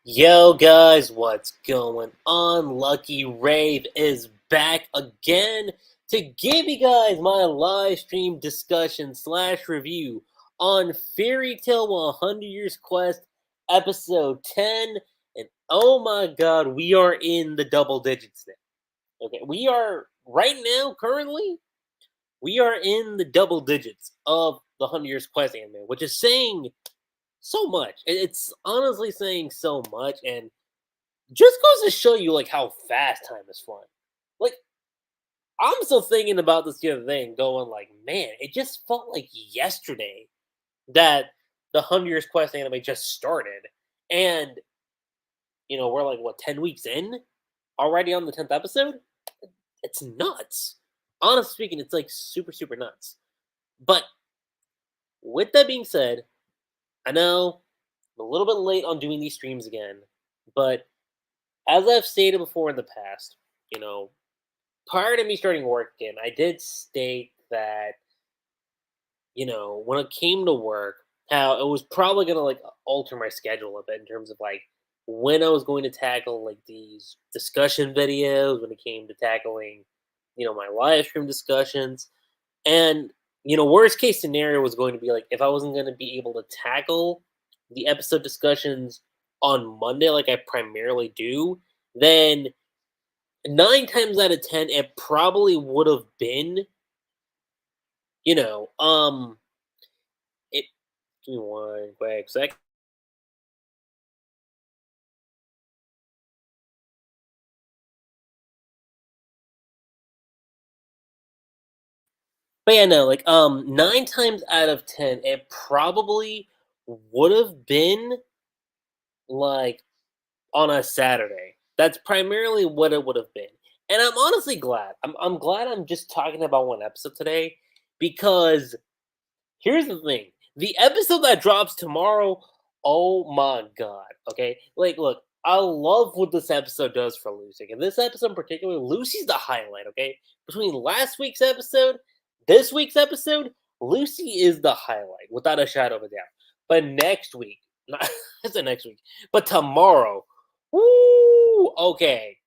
Yo guys, what's going on? Lucky Rave is back again to give you guys my live stream discussion slash review on Fairy Tale 100 Years Quest episode 10. And oh my god, we are in the double digits now. Okay, we are right now, currently, we are in the double digits of the 100 Years Quest anime, which is saying so much. It's honestly saying so much, and just goes to show you like how fast time is flying. Like I'm still thinking about this the other day and going like, man, it just felt like yesterday that the 100 Years Quest anime just started, and we're like what 10 weeks in already on the 10th episode. It's nuts. Honestly speaking, it's like super nuts. But with that being said, I know I'm a little bit late on doing these streams again, but as I've stated before in the past, you know, prior to me starting work again, I did state that, when it came to work, how it was probably gonna like alter my schedule a bit in terms of like when I was going to tackle like these discussion videos, when it came to tackling, my live stream discussions. And, worst case scenario was going to be like if I wasn't gonna be able to tackle the episode discussions on Monday like I primarily do, then 9 times out of 10, it probably would have been, you know, it. Give me one quick sec. But yeah, no, like 9 times out of 10, it probably would have been like on a Saturday. That's primarily what it would have been, and I'm honestly glad. I'm glad I'm just talking about one episode today because here's the thing. The episode that drops tomorrow, oh my god. Okay? Like, look, I love what this episode does for Lucy. And this episode in particular, Lucy's the highlight, okay? Between last week's episode, this week's episode, Lucy is the highlight, without a shadow of a doubt. But next week, not I said next week, but tomorrow, woo, okay.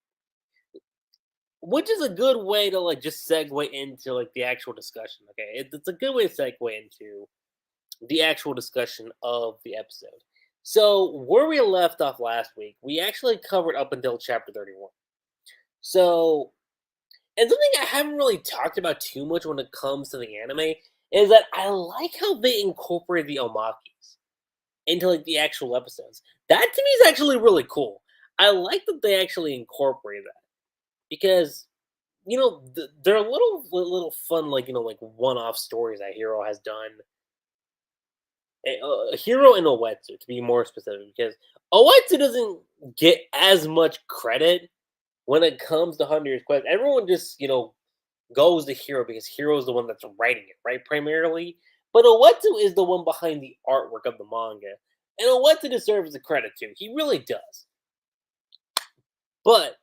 Which is a good way to like just segue into like the actual discussion. Okay, it's a good way to segue into the actual discussion of the episode. So, where we left off last week, we actually covered up until chapter 31. So, and something I haven't really talked about too much when it comes to the anime is that I like how they incorporate the omakis into like the actual episodes. That to me is actually really cool. I like that they actually incorporate that because they're a little fun, like like one-off stories that Hero has done, a Hero and Owetsu, to be more specific, because Owetsu doesn't get as much credit when it comes to 100 Years Quest. Everyone just, goes to Hero because Hero is the one that's writing it, right? Primarily. But Owetsu is the one behind the artwork of the manga. And Owetsu deserves the credit too. He really does. But,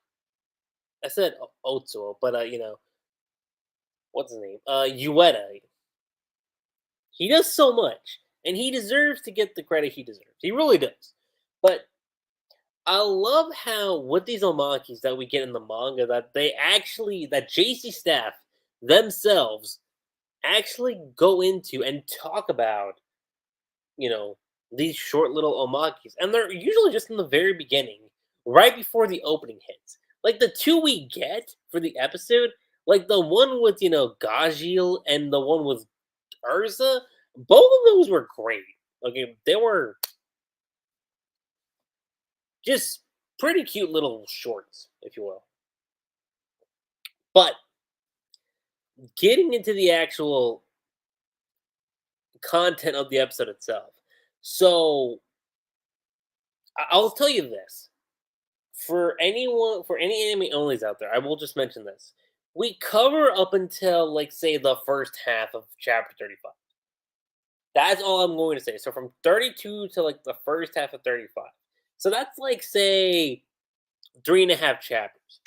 I said Otsuo, but, what's his name? Ueda. He does so much. And he deserves to get the credit he deserves. He really does. But I love how with these omakis that we get in the manga that JC staff themselves actually go into and talk about, you know, these short little omakis. And they're usually just in the very beginning, right before the opening hits. Like the two we get for the episode, like the one with, Gajil and the one with Urza, both of those were great. Okay, they were just pretty cute little shorts, if you will. But getting into the actual content of the episode itself. So I'll tell you this. For any anime onlys out there, I will just mention this. We cover up until like say the first half of chapter 35. That's all I'm going to say. So from 32 to like the first half of 35. So that's like say 3.5 chapters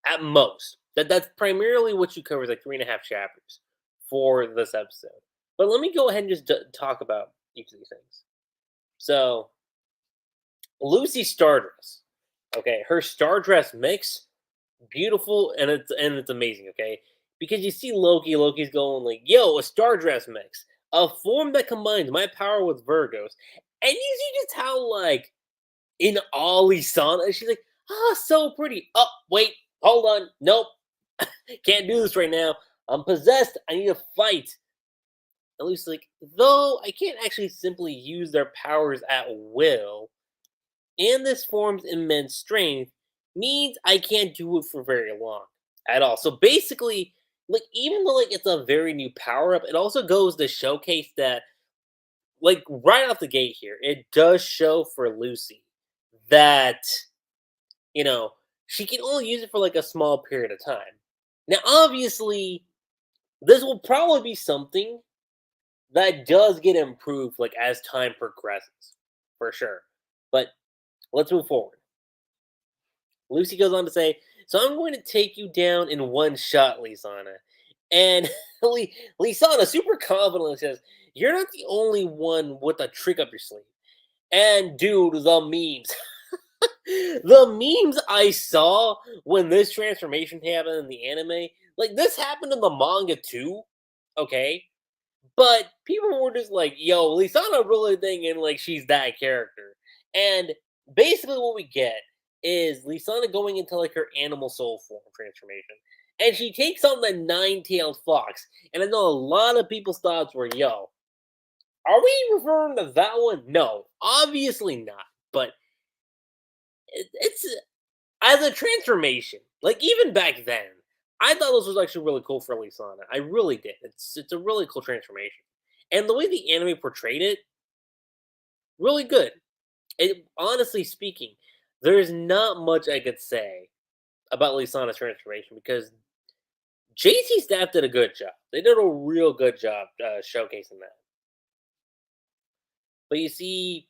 at most. That's primarily what you cover is like 3.5 chapters for this episode. But let me go ahead and just talk about each of these things. So Lucy Stardress. Okay, her Stardress mix, beautiful, and it's amazing. Okay, because you see Loki, Loki's going like, "Yo, a Stardress mix, a form that combines my power with Virgo's," and you see just how like in all Lisana, she's like, "Ah, so pretty." Oh, wait, hold on, nope, can't do this right now. I'm possessed. I need to fight. At least, like, though I can't actually simply use their powers at will, and this form's immense strength means I can't do it for very long at all. So basically, like, even though like it's a very new power up, it also goes to showcase that, like, right off the gate here, it does show for Lucy that you know she can only use it for like a small period of time. Now, obviously, this will probably be something that does get improved like as time progresses, for sure. But let's move forward. Lucy goes on to say, "So I'm going to take you down in one shot, Lisana." And Lisana, super confidently says, "You're not the only one with a trick up your sleeve." And dude, the memes. The memes I saw when this transformation happened in the anime, like this happened in the manga too, okay? But people were just like, yo, Lisana really thinking like she's that character. And basically what we get is Lisana going into like her animal soul form transformation. And she takes on the nine-tailed fox. And I know a lot of people's thoughts were, yo, are we referring to that one? No, obviously not. But it's as a transformation, like even back then, I thought this was actually really cool for Lisana. I really did. It's a really cool transformation. And the way the anime portrayed it, really good. It, honestly speaking, there's not much I could say about Lisana's transformation because JC staff did a good job. They did a real good job showcasing that. But you see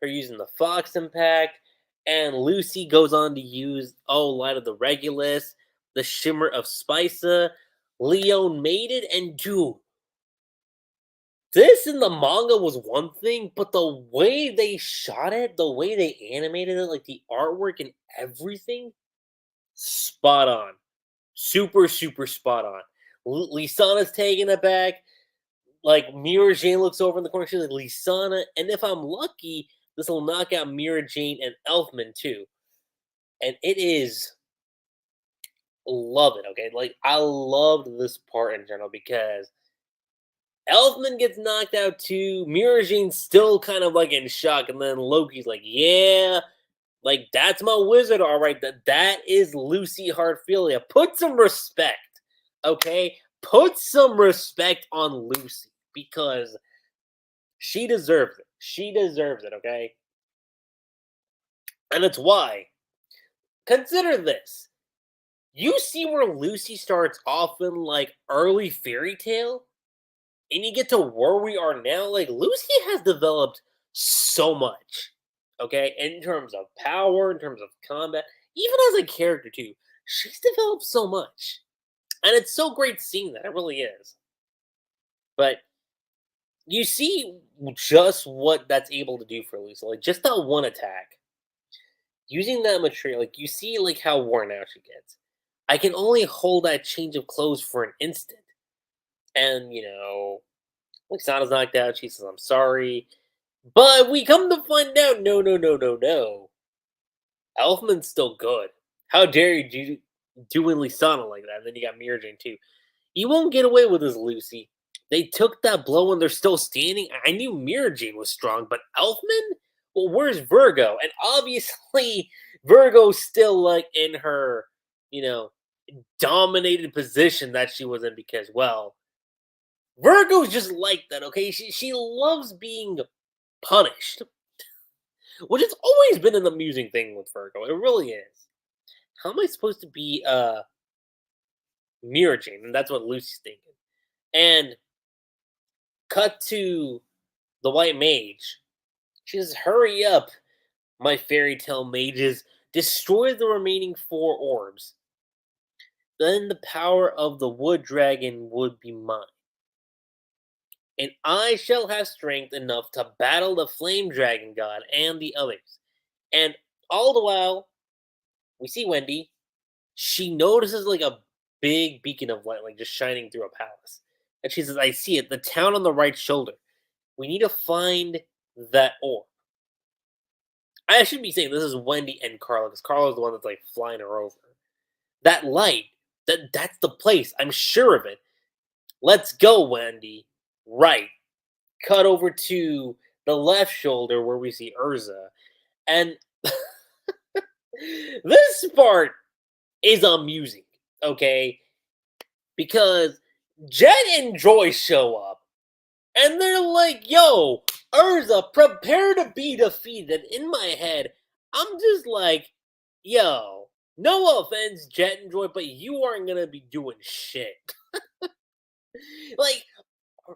her using the Fox Impact, and Lucy goes on to use Light of the Regulus, the Shimmer of Spica, Leon Maiden, and dude, this in the manga was one thing, but the way they shot it, the way they animated it, like the artwork and everything, spot on. Super, super spot on. Lisana's taking it back. Like Mira Jane looks over in the corner, she's like Lisana, and if I'm lucky, this will knock out Mira Jane and Elfman too. And it is love it, okay? Like I loved this part in general because Elfman gets knocked out too. Mira Jane's still kind of like in shock, and then Loki's like, "Yeah, like that's my wizard, all right. That is Lucy Heartfilia. Put some respect, okay? Put some respect on Lucy because she deserves it. She deserves it, okay? And it's why. Consider this. You see where Lucy starts off in like early fairy tale, and you get to where we are now. Like Lucy has developed so much, okay, in terms of power, in terms of combat, even as a character too. She's developed so much, and it's so great seeing that. It really is. But you see just what that's able to do for Lucy. Like just that one attack, using that material. Like you see, like how worn out she gets. I can only hold that change of clothes for an instant. And, like Sana's knocked out. She says, I'm sorry. But we come to find out, no, no, no, no, no. Elfman's still good. How dare you doing Lisana like that? And then you got Mira Jane too. You won't get away with this, Lucy. They took that blow and they're still standing. I knew Mira Jane was strong, but Elfman? Well, where's Virgo? And obviously, Virgo's still like in her, you know, dominated position that she was in because, well, Virgo's just like that, okay? She loves being punished, which has always been an amusing thing with Virgo. It really is. How am I supposed to be Mirror Jane? And that's what Lucy's thinking. And cut to the White Mage. She says, "Hurry up, my fairy tale mages! Destroy the remaining 4 orbs. Then the power of the wood dragon would be mine. And I shall have strength enough to battle the flame dragon god and the others. And all the while, we see Wendy. She notices like a big beacon of light, like just shining through a palace. And she says, I see it, the town on the right shoulder. We need to find that orb. I should be saying this is Wendy and Carla, because Carla's the one that's like flying her over. That light, that's the place. I'm sure of it. Let's go, Wendy. Right. Cut over to the left shoulder where we see Urza. And this part is amusing, okay? Because Jet and Joy show up, and they're like, yo, Urza, prepare to be defeated. And in my head, I'm just like, yo, no offense, Jet and Joy, but you aren't gonna be doing shit. Like,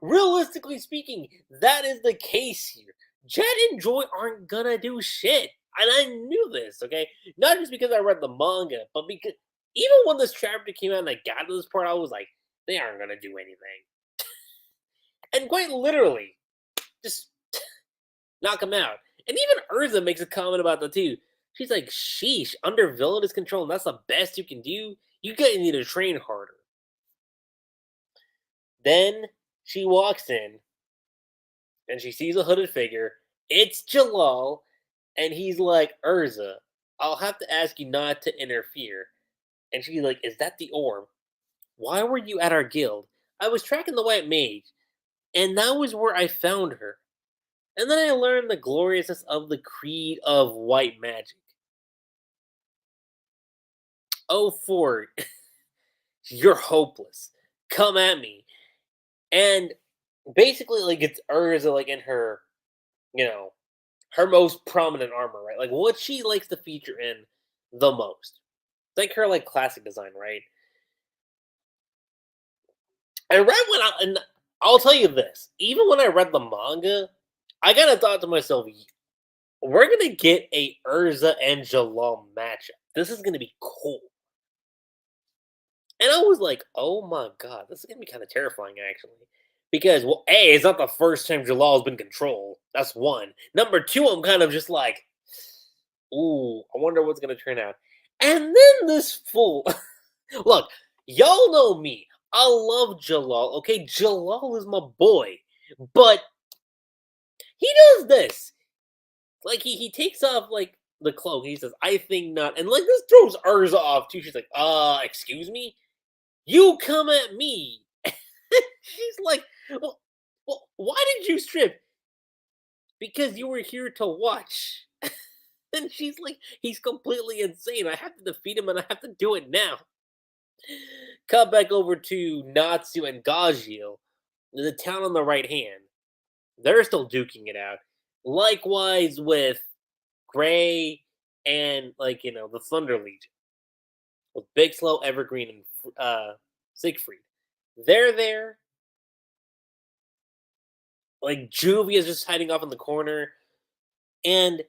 realistically speaking, that is the case here. Jet and Joy aren't gonna do shit. And I knew this, okay? Not just because I read the manga, but because even when this chapter came out and I got to this part, I was like, they aren't gonna do anything. And quite literally, just knock them out. And even Urza makes a comment about that too. She's like, sheesh, under villainous control, and that's the best you can do? You guys need to train harder. Then she walks in, and she sees a hooded figure. It's Jalal, and he's like, Urza, I'll have to ask you not to interfere. And she's like, is that the orb? Why were you at our guild? I was tracking the White Mage, and that was where I found her. And then I learned the gloriousness of the creed of white magic. Oh, Ford, you're hopeless. Come at me. And basically, like, it's Urza, like, in her, her most prominent armor, right? Like, what she likes to feature in the most. It's like her, like, classic design, right? I read and I'll tell you this, even when I read the manga, I kind of thought to myself, we're going to get a Urza and Jalal matchup. This is going to be cool. And I was like, oh my god, this is going to be kind of terrifying, actually. Because, well, A, it's not the first time Jalal's been controlled. That's one. Number two, I'm kind of just like, ooh, I wonder what's going to turn out. And then this fool. Look, y'all know me. I love Jalal, okay? Jalal is my boy. But he does this. Like, he takes off, like, the cloak. He says, I think not. And, like, this throws Urza off, too. She's like, excuse me? You come at me. She's like, well, why did you strip? Because you were here to watch. And she's like, he's completely insane. I have to defeat him, and I have to do it now. Cut back over to Natsu and Gajil, the town on the right hand. They're still duking it out. Likewise with Gray and, like, the Thunder Legion. With Big Slow, Evergreen, and Siegfried. They're there. Like, Juvia's just hiding off in the corner. And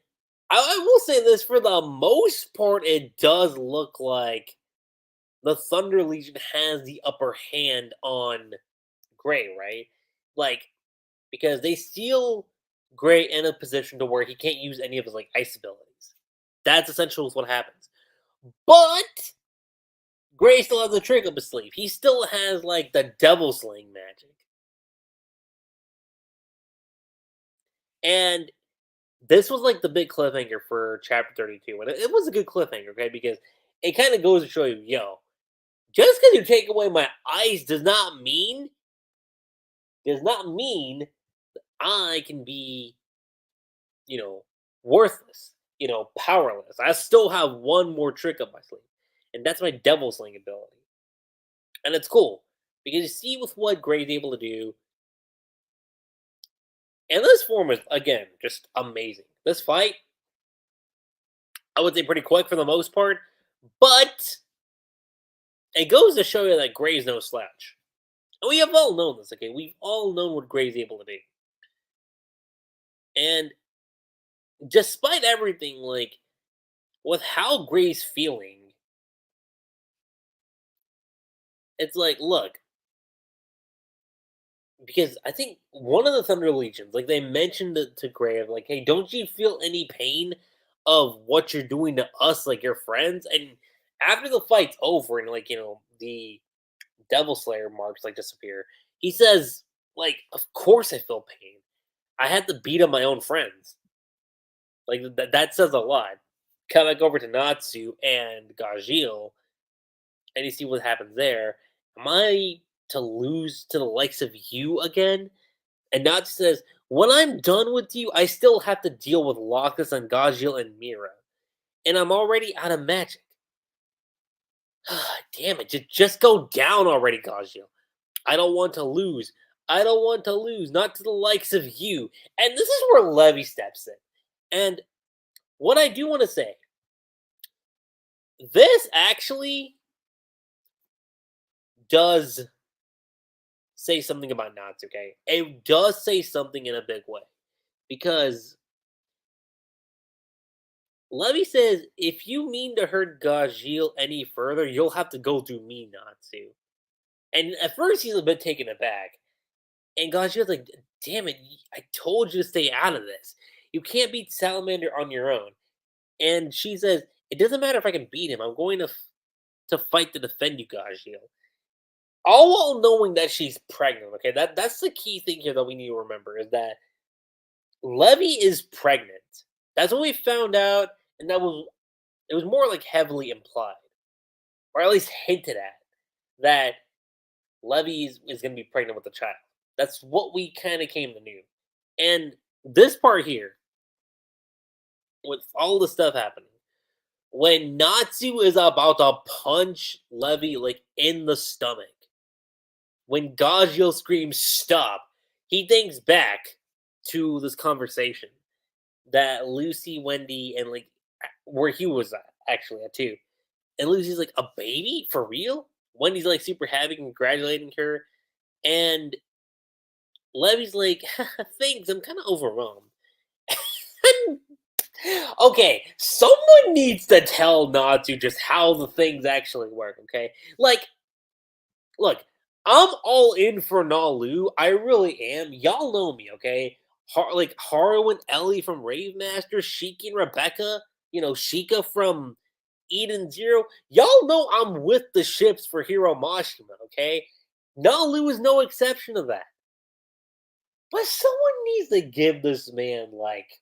I will say this, for the most part, it does look like the Thunder Legion has the upper hand on Gray, right? Like, because they steal Gray in a position to where he can't use any of his, like, ice abilities. That's essentially what happens. But Gray still has a trick up his sleeve. He still has, like, the Devil Slaying magic. And this was, like, the big cliffhanger for chapter 32. And it was a good cliffhanger, okay? Because it kind of goes to show you, yo, just because you take away my ice does not mean I can be, worthless, powerless. I still have one more trick up my sleeve, and that's my Devil Slaying ability. And it's cool because you see with what Gray's able to do. And this form is, again, just amazing. This fight, I would say pretty quick for the most part, but it goes to show you that Gray's no slouch. And we have all known this, okay? We've all known what Gray's able to do. And despite everything, like, with how Gray's feeling, it's like, look, because I think one of the Thunder Legions, like, they mentioned it to Gray of, like, hey, don't you feel any pain of what you're doing to us, like, your friends. And after the fight's over and, like, the Devil Slayer marks, like, disappear, he says, like, "Of course I feel pain. I had to beat up my own friends." Like, that says a lot. Come back over to Natsu and Gajil, and you see what happens there. Am I to lose to the likes of you again? And Natsu says, "When I'm done with you, I still have to deal with Locus and Gajil and Mira. And I'm already out of magic." Damn it, just go down already, Gajil. I don't want to lose. I don't want to lose, not to the likes of you. And this is where Levy steps in. And what I do want to say, this actually does say something about Natsu, okay? It does say something in a big way. Because Levy says, if you mean to hurt Gajil any further, you'll have to go through me, Natsu. And at first he's a bit taken aback. And Gajil's like, damn it, I told you to stay out of this. You can't beat Salamander on your own. And she says, it doesn't matter if I can beat him. I'm going to fight to defend you, Gajil. All while knowing that she's pregnant, okay? That's the key thing here that we need to remember is that Levy is pregnant. That's what we found out, and it was more like heavily implied. Or at least hinted at that Levy is gonna be pregnant with a child. That's what we kind of came to know. And this part here, with all the stuff happening, when Natsu is about to punch Levy like in the stomach, when Gajil screams stop, he thinks back to this conversation that Lucy, Wendy, and like where he was actually at too. And Lucy's like, a baby? For real? Wendy's like super happy, congratulating her. And Levy's like, thanks, I'm kind of overwhelmed. Okay, someone needs to tell Natsu just how the things actually work, okay? Like, look, I'm all in for Nalu. I really am. Y'all know me, okay? Like Haru and Ellie from Rave Master, Shiki and Rebecca, Shika from Eden Zero. Y'all know I'm with the ships for Hiro Mashima, okay? Nalu is no exception to that. But someone needs to give this man, like,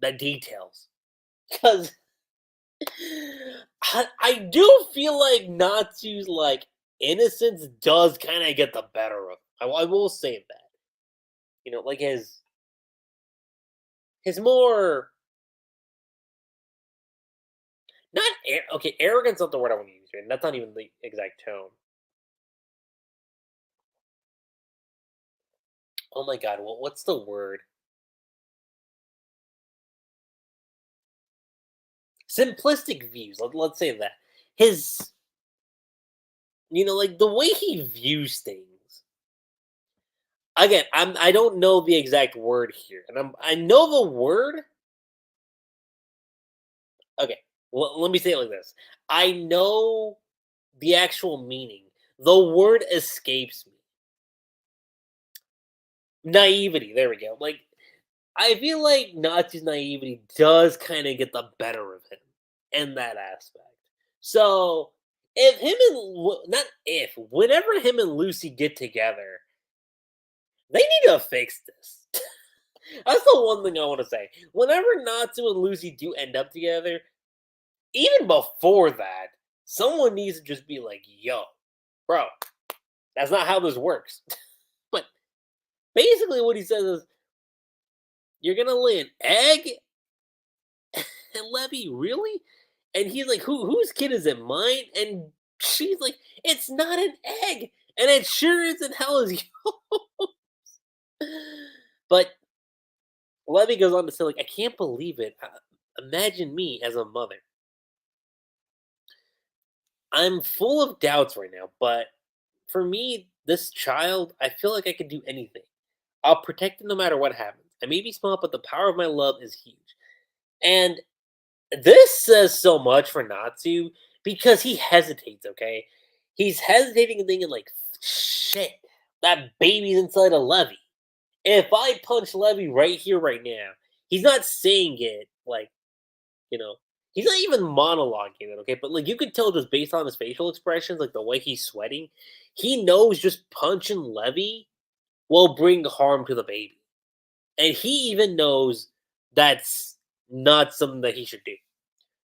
the details. Because I do feel like Natsu's, like, innocence does kind of get the better of him. I will say that. Like his more not okay, arrogance not the word I want to use, right? That's not even the exact tone. Oh my god, what's the word? Simplistic views. Let's say that. His like the way he views things. Again, I don't know the exact word here. And I know the word. Okay, let me say it like this. I know the actual meaning. The word escapes me. Naivety. There we go. Like, I feel like Natsu's naivety does kind of get the better of him in that aspect. So, if him and not if, whenever him and Lucy get together, they need to fix this. That's the one thing I want to say. Whenever Natsu and Lucy do end up together, even before that, someone needs to just be like, yo, bro, that's not how this works. But basically, what he says is, you're gonna lay an egg? And Levy, really? And he's like, whose kid is it? Mine? And she's like, it's not an egg. And it sure as in hell is yours. But Levy goes on to say, like, I can't believe it. Imagine me as a mother. I'm full of doubts right now, but for me, this child, I feel like I could do anything. I'll protect it no matter what happens. I may be small, but the power of my love is huge. And this says so much for Natsu because he hesitates, okay? He's hesitating and thinking, like, shit, that baby's inside of Levy. If I punch Levy right here, right now, he's not saying it, like, You know, he's not even monologuing it, okay? But like you could tell just based on his facial expressions, like the way he's sweating, he knows just punching Levy will bring harm to the baby. And he even knows that's not something that he should do.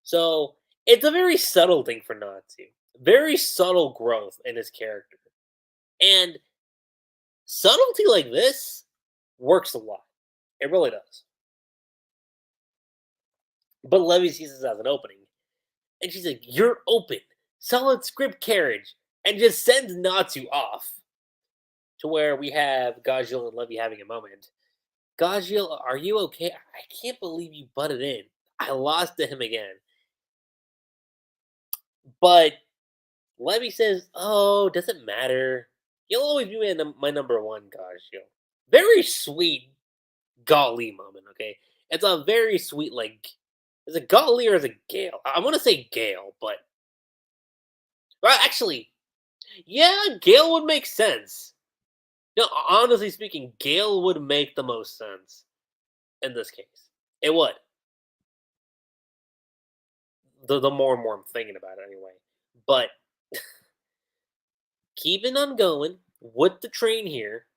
So it's a very subtle thing for Natsu. Very subtle growth in his character. And subtlety like this works a lot. It really does. But Levy sees this as an opening. And she's like, "You're open. Solid script carriage." And just sends Natsu off. To where we have Gajil and Levy having a moment. Gajil, are you okay? I can't believe you butted in. I lost to him again. But Levy says, "Oh, doesn't matter. You'll always be my number one, Gajil." Very sweet Golly moment, okay? It's a very sweet, like, is it Golly or is it Gale? I want to say Gale, but. Well, actually, yeah, Gale would make sense. No, honestly speaking, Gale would make the most sense in this case. It would. The more and more I'm thinking about it, anyway. But keeping on going with the train here,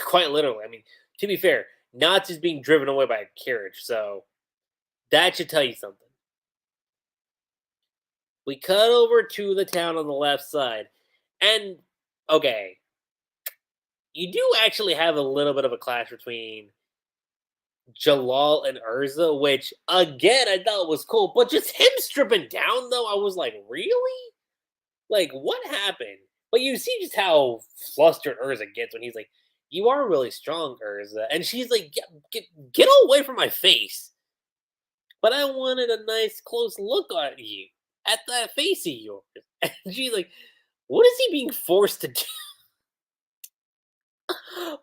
quite literally. I mean, to be fair, Nazis being driven away by a carriage, so that should tell you something. We cut over to the town on the left side, and okay, you do actually have a little bit of a clash between Jalal and Urza, which again I thought was cool, but just him stripping down though, I was like, really? Like, what happened? But you see just how flustered Urza gets when he's like, "You are really strong, Urza," and she's like, get away from my face." But I wanted a nice close look at you, at that face of yours. And she's like, "What is he being forced to do?"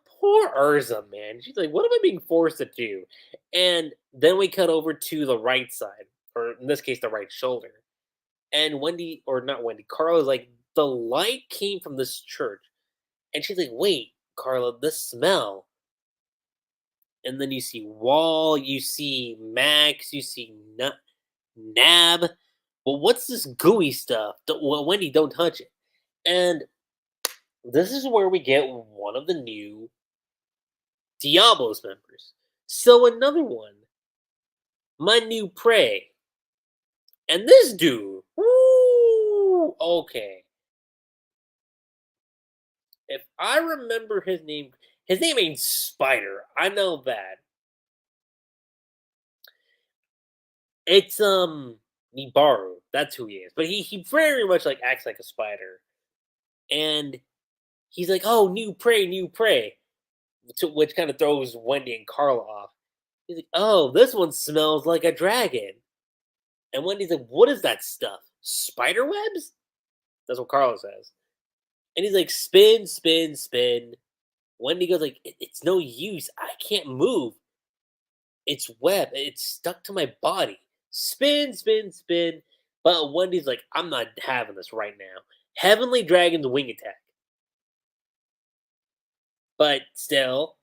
Poor Urza, man. She's like, "What am I being forced to do?" And then we cut over to the right side, or in this case, the right shoulder. And Wendy, or not Wendy, Carla's like, "The light came from this church." And she's like, "Wait, Carla, the smell." And then you see Wall, you see Max, you see Nab. Well, what's this gooey stuff? Well, Wendy, don't touch it. And this is where we get one of the new Diabolos members. So another one, my new prey. And this dude, woo, okay. If I remember his name ain't Spider. I know that. It's Nibaru. That's who he is. But he very much like acts like a spider. And he's like, "Oh, new prey, new prey." Which kind of throws Wendy and Carla off. He's like, "Oh, this one smells like a dragon." And Wendy's like, "What is that stuff? Spider webs?" That's what Carla says. And he's like, "Spin, spin, spin." Wendy goes like, It's no use. I can't move. It's web. It's stuck to my body. Spin, spin, spin." But Wendy's like, "I'm not having this right now." Heavenly Dragon's wing attack. But still,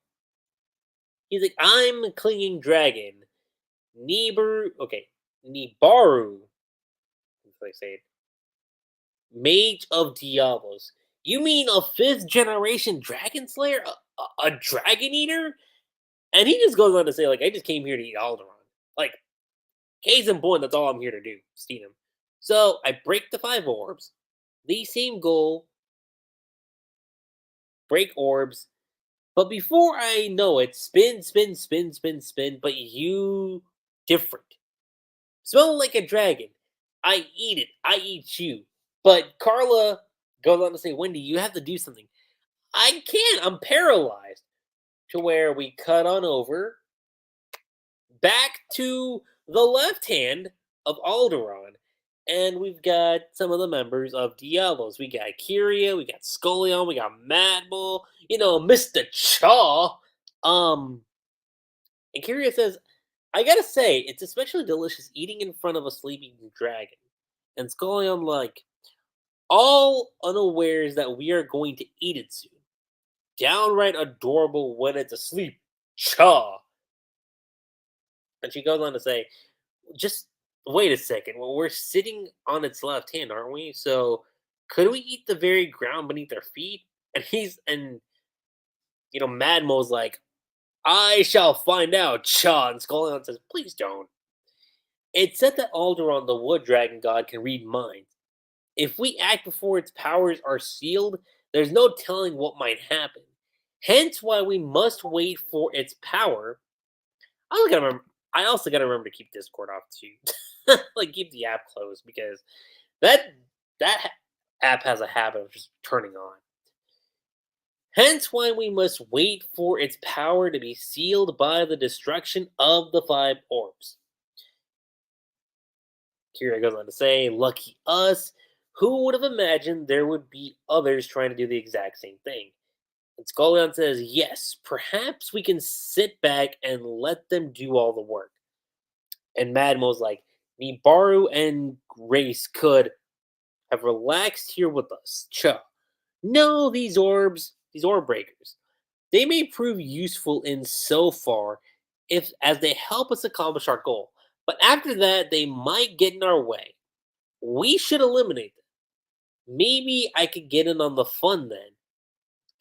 he's like, "I'm a clinging dragon. Nibaru. That's I say it. Mage of Diabolos. You mean a fifth generation dragon slayer? A dragon eater?" And he just goes on to say, like, "I just came here to eat Aldoron. Like, case in point, that's all I'm here to do, steal him. So I break the 5 orbs. The same goal, break orbs. But before I know it, spin, spin, spin, spin, spin. But you different. Smell like a dragon. I eat it. I eat you." But Carla goes on to say, "Wendy, you have to do something." "I can't. I'm paralyzed." To where we cut on over back to the left hand of Aldoron. And we've got some of the members of Diablos. We got Kyria, we got Scolion, we got Mad Bull, Mr. Chaw. Um, and Kyria says, "I gotta say, it's especially delicious eating in front of a sleeping dragon." And Scolion, like, all unawares that we are going to eat it soon. Downright adorable when it's asleep. Chaw. And she goes on to say, just wait a second. Well, we're sitting on its left hand, aren't we? So could we eat the very ground beneath our feet? And Mad Mo's like, I shall find out, Cha. And Skullion says, please don't. It's said that Aldoron, the wood dragon god, can read minds. If we act before its powers are sealed, there's no telling what might happen. Hence why we must wait for its power. I also gotta remember to keep Discord off too. Like keep the app closed because that app has a habit of just turning on. Hence why we must wait for its power to be sealed by the destruction of the 5 orbs. Kira goes on to say, lucky us. Who would have imagined there would be others trying to do the exact same thing? And Skullion says, yes, perhaps we can sit back and let them do all the work. And Madmo's like, Nibaru and Grace could have relaxed here with us. Cha. No, these orb breakers. They may prove useful in so far as they help us accomplish our goal. But after that, they might get in our way. We should eliminate them. Maybe I could get in on the fun then.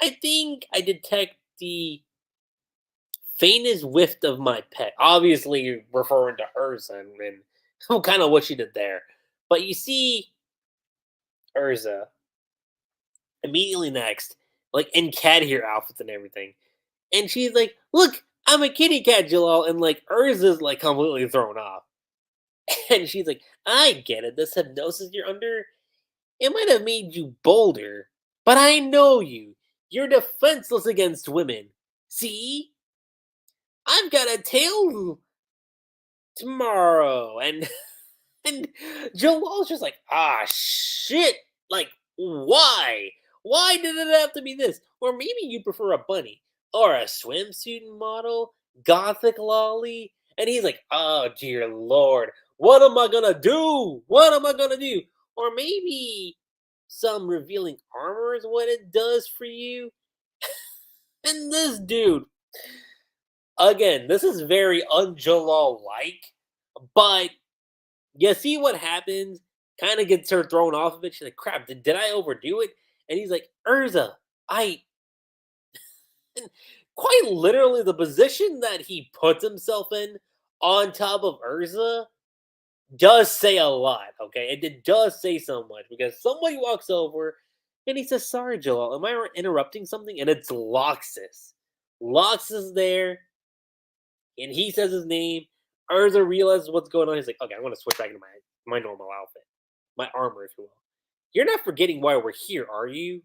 I think I detect the faintest whiff of my pet. Obviously, referring to Urza and kind of what she did there. But you see Urza immediately next, like in cat hair outfits and everything. And she's like, look, I'm a kitty cat, Jalal. And like Urza's like completely thrown off. And she's like, I get it. This hypnosis you're under, it might have made you bolder. But I know you. You're defenseless against women. See? I've got a tail tomorrow. And Jalal's just like, ah, shit. Like, why? Why did it have to be this? Or maybe you prefer a bunny or a swimsuit model, gothic lolly. And he's like, oh, dear Lord, what am I gonna do? What am I gonna do? Or maybe some revealing armor is what it does for you. And this dude, again, this is very un-Jalal like, but you see what happens? Kind of gets her thrown off of it. She's like, crap, did I overdo it? And he's like, Urza, I. And quite literally, the position that he puts himself in on top of Urza does say a lot, okay? It does say so much because somebody walks over and he says, sorry, Joel, am I interrupting something? And it's Loxus. Loxus is there and he says his name. Urza realizes what's going on. He's like, okay, I'm going to switch back into my normal outfit, my armor, if you will. You're not forgetting why we're here, are you?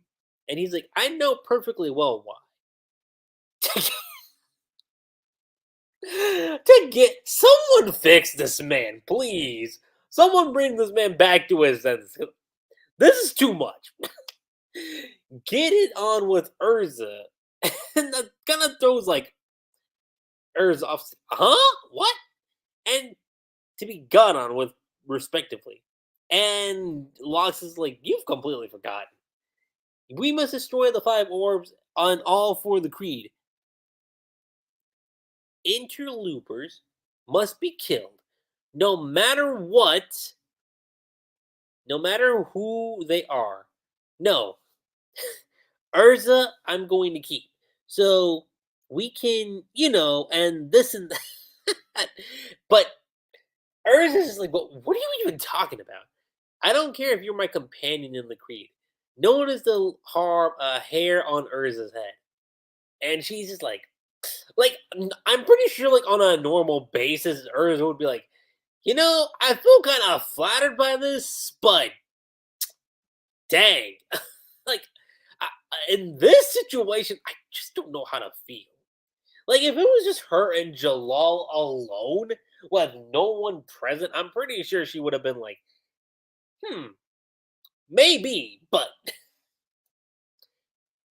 And he's like, I know perfectly well why. To get someone fix this man, please. Someone bring this man back to his senses. This is too much. Get it on with Urza. And that kind of throws like Urza off. Huh? What? And to be got on with respectively. And Lox is like, you've completely forgotten. We must destroy the 5 orbs on all for the creed. Interlopers must be killed, no matter what, no matter who they are. No, Urza, I'm going to keep. So we can, and this and that. But Urza's just like, but what are you even talking about? I don't care if you're my companion in the creed. Notice the hair on Urza's head. And she's just like, I'm pretty sure, like, on a normal basis, Urza would be like, I feel kind of flattered by this, but dang. Like, in this situation, I just don't know how to feel. Like, if it was just her and Jalal alone, with no one present, I'm pretty sure she would have been like, maybe, but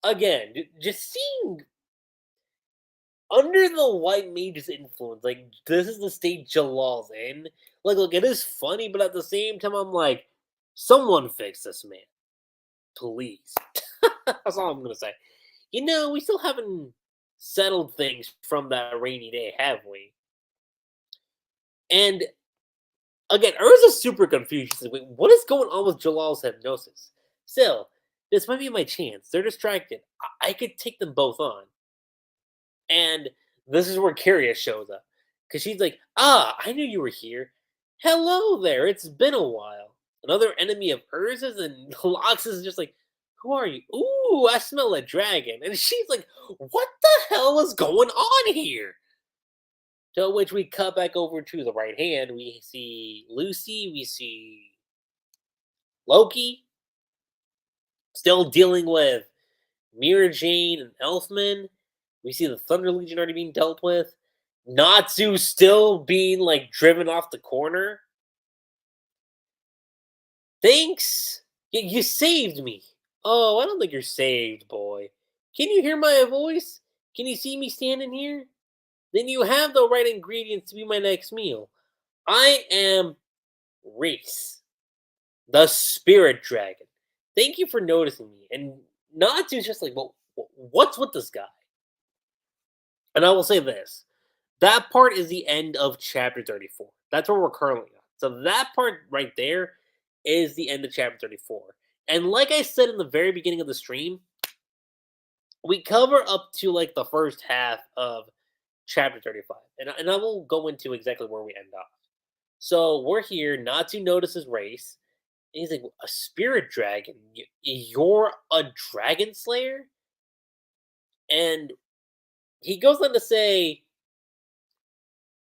again, just seeing under the White Mage's influence, like, this is the state Jalal's in. Like, look, it is funny, but at the same time, I'm like, someone fix this man. Please. That's all I'm going to say. We still haven't settled things from that rainy day, have we? And Again, Urza's super confused. She's like, wait, what is going on with Jalal's hypnosis? Still, this might be my chance. They're distracted. I could take them both on. And this is where Kyria shows up. Because she's like, I knew you were here. Hello there, it's been a while. Another enemy of Urza's, and Lox is just like, who are you? Ooh, I smell a dragon. And she's like, what the hell is going on here? To which we cut back over to the right hand. We see Lucy, we see Loki, still dealing with Mira Jane and Elfman. We see the Thunder Legion already being dealt with. Natsu still being like driven off the corner. Thanks. You saved me. Oh, I don't think you're saved, boy. Can you hear my voice? Can you see me standing here? Then you have the right ingredients to be my next meal. I am Reese, the spirit dragon. Thank you for noticing me. And Natsu's just like, well, what's with this guy? And I will say this. That part is the end of chapter 34. That's where we're currently on. So that part right there is the end of chapter 34. And like I said in the very beginning of the stream, we cover up to like the first half of chapter 35. And I will go into exactly where we end off. So we're here. Natsu notices Race. And he's like, a spirit dragon? You're a dragon slayer? And he goes on to say,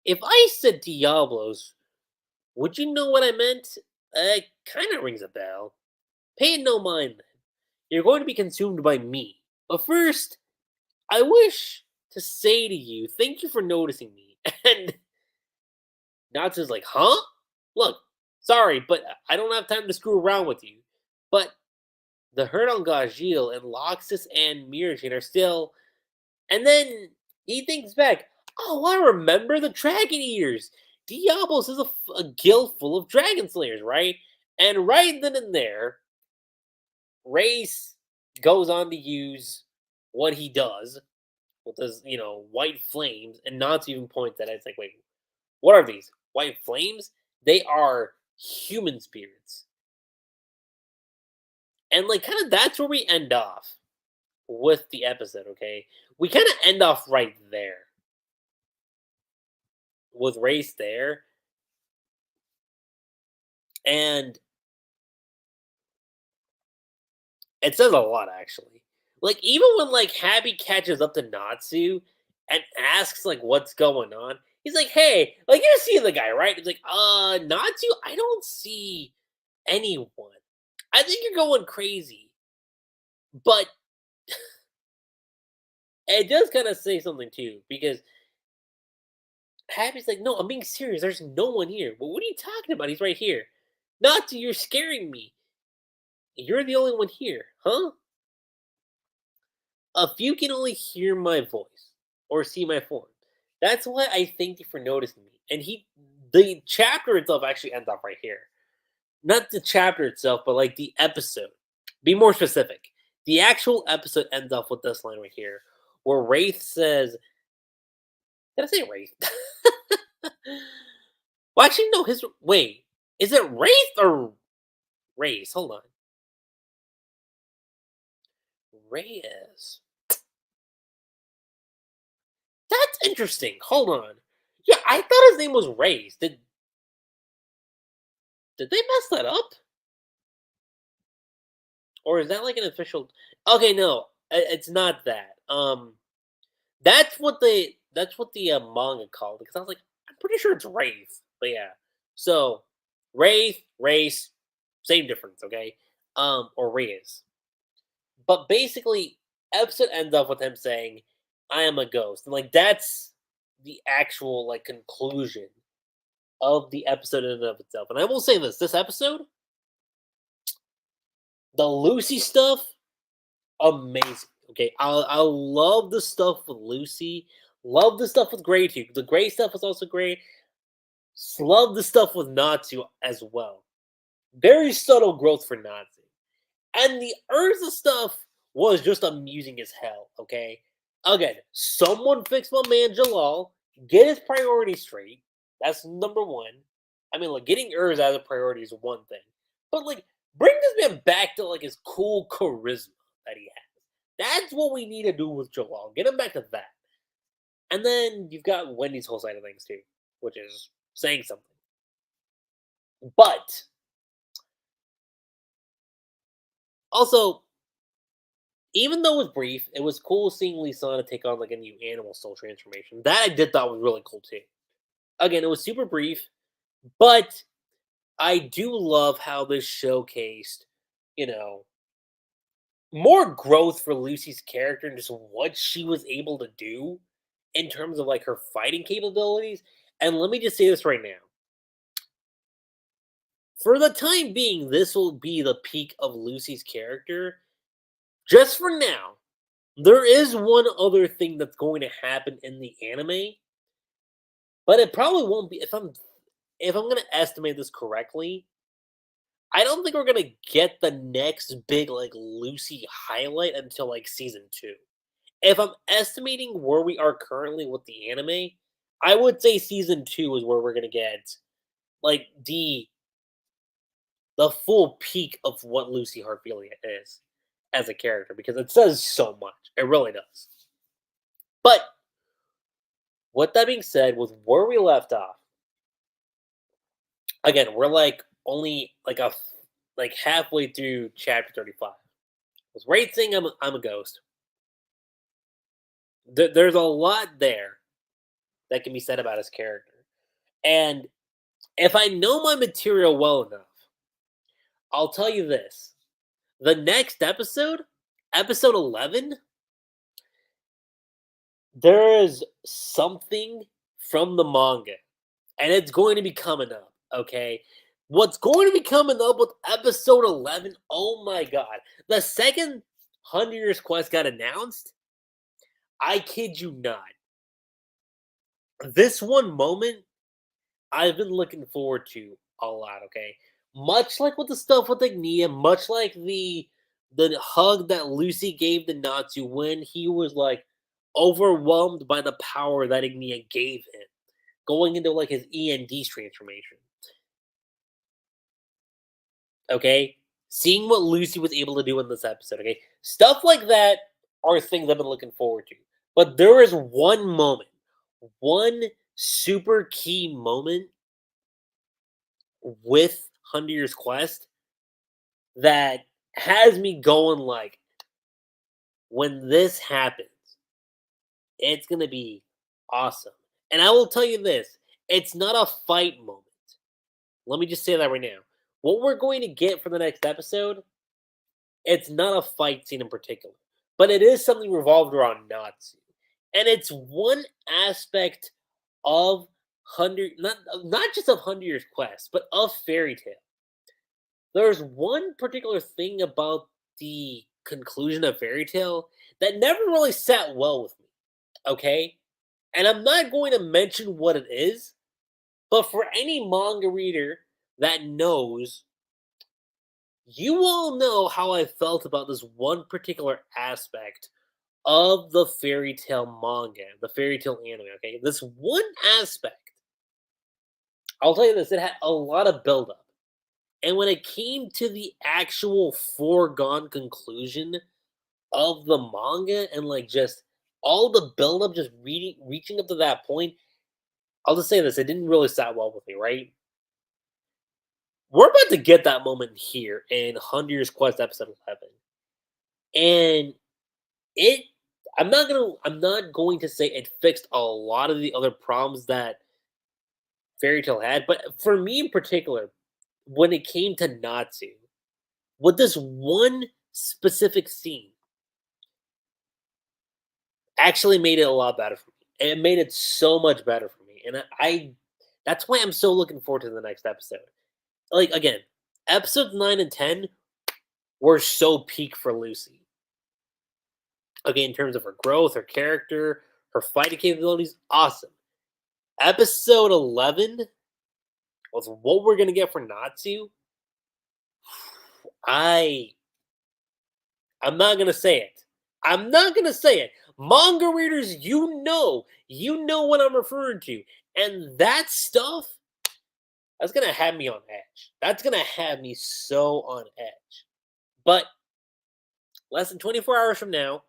if I said Diabolos, would you know what I meant? It kind of rings a bell. Pay no mind then. You're going to be consumed by me. But first, I wish to say to you, thank you for noticing me. And Natsu's like, huh? Look, sorry, but I don't have time to screw around with you. But the herd on Gajil and Loxus and Mirajin are still... And then he thinks back, oh, I remember the Dragon Eaters. Diabolos is a guild full of Dragon Slayers, right? And right then and there, Race goes on to use what he does with his, white flames, and not to even point that it's like, wait, what are these? White flames? They are human spirits. And like kind of that's where we end off with the episode, okay? We kind of end off right there. With Race there. And it says a lot, actually. Like, even when, like, Happy catches up to Natsu and asks, like, what's going on, he's like, hey, like, you see the guy, right? He's like, Natsu, I don't see anyone. I think you're going crazy. But it does kind of say something, too, because Happy's like, no, I'm being serious. There's no one here. But what are you talking about? He's right here. Natsu, you're scaring me. You're the only one here, huh? If you can only hear my voice or see my form, that's why I thank you for noticing me. And the chapter itself actually ends off right here. Not the chapter itself, but like the episode. Be more specific. The actual episode ends off with this line right here, where Wraith says, did I say Wraith? Well, actually, no, wait, is it Wraith or Race? Hold on. Reyes. That's interesting. Hold on. Yeah, I thought his name was Reyes. Did they mess that up? Or is that like an official? Okay, no, it's not that. That's what the manga called, because I was like, I'm pretty sure it's Wraith. But yeah, so Wraith, Race, same difference, okay? Or Reyes. But basically, episode ends up with him saying, I am a ghost. And like that's the actual like conclusion of the episode in and of itself. And I will say this episode, the Lucy stuff, amazing. Okay, I love the stuff with Lucy. Love the stuff with Grey too. The Grey stuff is also great. Love the stuff with Natsu as well. Very subtle growth for Natsu. And the Urza stuff was just amusing as hell, okay? Again, someone fix my man Jalal, get his priorities straight. That's number one. I mean, like, getting Urs as a priority is one thing, but, like, bring this man back to, like, his cool charisma that he has. That's what we need to do with Joel. Get him back to that. And then you've got Wendy's whole side of things too, which is saying something. But also, even though it was brief, it was cool seeing Lisana take on like a new animal soul transformation. That I did thought was really cool too. Again, it was super brief, but I do love how this showcased, you know, more growth for Lucy's character and just what she was able to do in terms of like her fighting capabilities. And let me just say this right now. For the time being, this will be the peak of Lucy's character. Just for now, there is one other thing that's going to happen in the anime, but it probably won't be if I'm going to estimate this correctly. I don't think we're going to get the next big like Lucy highlight until like season 2. If I'm estimating where we are currently with the anime, I would say season 2 is where we're going to get like the full peak of what Lucy Hartfilia is as a character because it says so much. It really does. But with that being said, with where we left off, again, we're like only like halfway through chapter 35. With Raid saying I'm a ghost. There's a lot there that can be said about his character. And if I know my material well enough, I'll tell you this. The next episode, episode 11, there is something from the manga, and it's going to be coming up, okay? What's going to be coming up with episode 11, oh my god. The second 100 Years Quest got announced, I kid you not. This one moment, I've been looking forward to a lot, okay? Much like with the stuff with Ignia, much like the hug that Lucy gave to Natsu when he was like overwhelmed by the power that Ignia gave him, going into like his END transformation. Okay? Seeing what Lucy was able to do in this episode, okay? Stuff like that are things I've been looking forward to. But there is one moment, one super key moment with 100 Years Quest that has me going like, when this happens, it's going to be awesome. And I will tell you this, it's not a fight moment. Let me just say that right now. What we're going to get for the next episode, it's not a fight scene in particular, but it is something revolved around Natsu. And it's one aspect of 100, not just of 100 Years Quest, but of Fairy Tail. There's one particular thing about the conclusion of Fairy Tail that never really sat well with me, okay? And I'm not going to mention what it is, but for any manga reader that knows, you all know how I felt about this one particular aspect of the Fairy Tail manga, the Fairy Tail anime, okay? This one aspect, I'll tell you this, it had a lot of buildup. And when it came to the actual foregone conclusion of the manga and like just all the buildup, just reaching up to that point, I'll just say this: it didn't really sit well with me, right? We're about to get that moment here in 100 Years Quest episode 11, and it. I'm not going to say it fixed a lot of the other problems that Fairy Tail had, but for me in particular, when it came to Natsu, with this one specific scene, actually made it a lot better for me. It made it so much better for me, and that's why I'm so looking forward to the next episode. Like again, episodes 9 and 10 were so peak for Lucy. Okay, in terms of her growth, her character, her fighting capabilities, awesome. Episode 11 was what we're gonna get for Natsu. I'm not gonna say it. I'm not gonna say it. Manga readers, you know what I'm referring to. And that stuff That's gonna have me on edge. That's gonna have me so on edge. But less than 24 hours from now,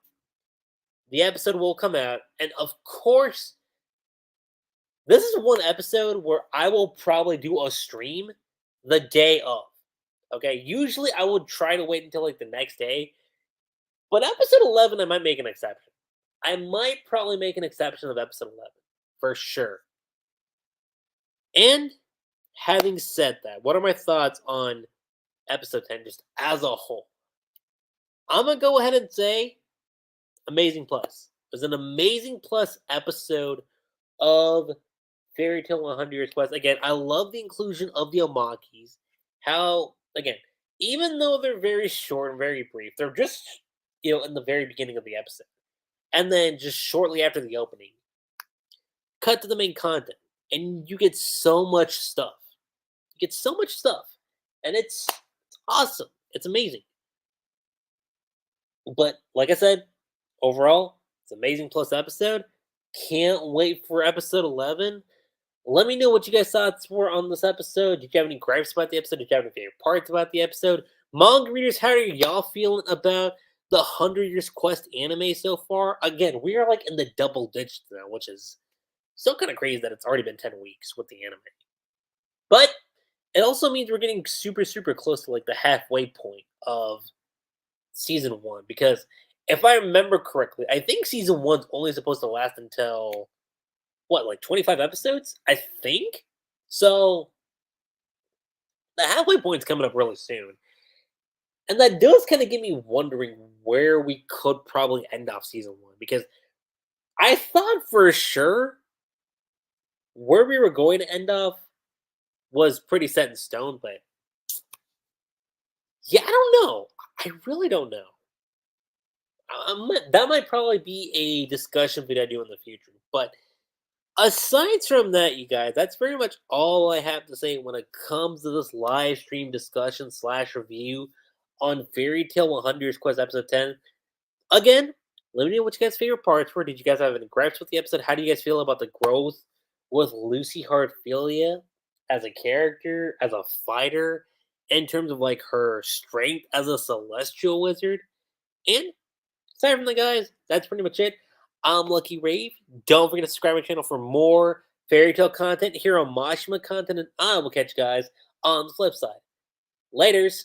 the episode will come out, and of course, this is one episode where I will probably do a stream the day of. Okay, usually I would try to wait until like the next day, but episode 11, I might make an exception. I might probably make an exception of episode 11 for sure. And having said that, what are my thoughts on episode 10 just as a whole? I'm gonna go ahead and say amazing plus. It was an amazing plus episode of Fairy Tale 100 Years Quest. Again, I love the inclusion of the Omakis. How, again, even though they're very short and very brief, they're just, in the very beginning of the episode. And then just shortly after the opening, cut to the main content. And you get so much stuff. You get so much stuff. And it's awesome. It's amazing. But like I said, overall, it's an amazing plus episode. Can't wait for episode 11. Let me know what you guys' thoughts were on this episode. Did you have any gripes about the episode? Did you have any favorite parts about the episode? Manga readers, how are y'all feeling about the 100 Years Quest anime so far? Again, we are like in the double digits now, which is still kind of crazy that it's already been 10 weeks with the anime. But it also means we're getting super, super close to like the halfway point of season 1. Because if I remember correctly, I think season 1's only supposed to last until what, like 25 episodes? I think. So the halfway point's coming up really soon. And that does kind of get me wondering where we could probably end off season 1. Because I thought for sure where we were going to end off was pretty set in stone, but yeah, I don't know. I really don't know. That might probably be a discussion video I do in the future. But aside from that, you guys, that's pretty much all I have to say when it comes to this live stream discussion slash review on Fairy Tale 100 Years Quest episode 10. Again, let me know what you guys' favorite parts were. Did you guys have any gripes with the episode? How do you guys feel about the growth with Lucy Heartfilia as a character, as a fighter, in terms of like her strength as a celestial wizard? And aside from that, guys, that's pretty much it. I'm Lucky Rave. Don't forget to subscribe to my channel for more Fairy Tale content here on Mashima content, and I will catch you guys on the flip side. Laters.